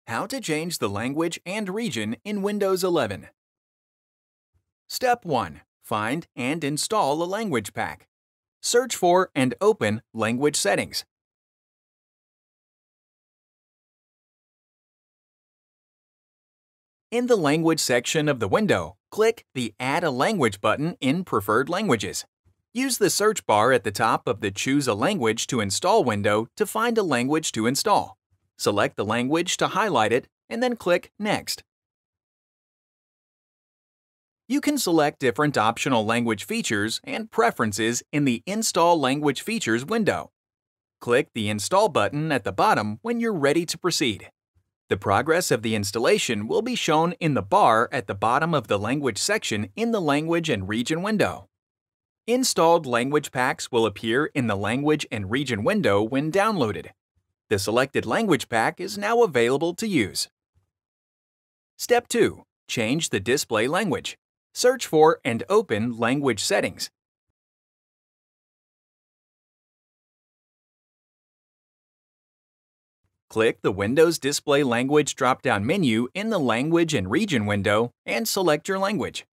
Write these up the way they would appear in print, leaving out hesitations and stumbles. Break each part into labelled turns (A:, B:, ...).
A: How to change the language and region in Windows 11. Step 1. Find and install a language pack. Search for and open Language Settings. In the Language section of the window, click the Add a Language button in Preferred Languages. Use the search bar at the top of the Choose a Language to Install window to find a language to install. Select the language to highlight it, and then click Next. You can select different optional language features and preferences in the Install Language Features window. Click the Install button at the bottom when you're ready to proceed. The progress of the installation will be shown in the bar at the bottom of the Language section in the Language and Region window. Installed language packs will appear in the Language and Region window when downloaded. The selected language pack is now available to use. Step 2. Change the display language. Search for and open Language Settings. Click the Windows Display Language drop-down menu in the Language and Region window and select your language.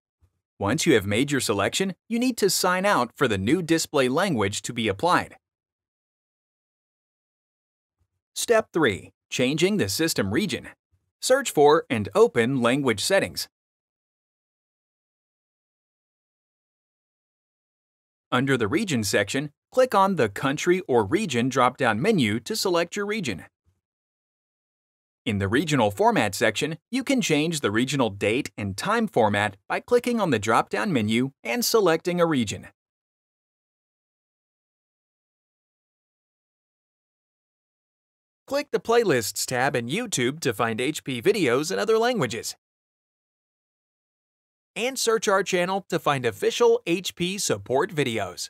A: Once you have made your selection, you need to sign out for the new display language to be applied. Step 3. Changing the system region. Search for and open Language Settings. Under the Region section, click on the Country or Region drop-down menu to select your region. In the Regional Format section, you can change the regional date and time format by clicking on the drop-down menu and selecting a region. Click the Playlists tab in YouTube to find HP videos in other languages. And search our channel to find official HP support videos.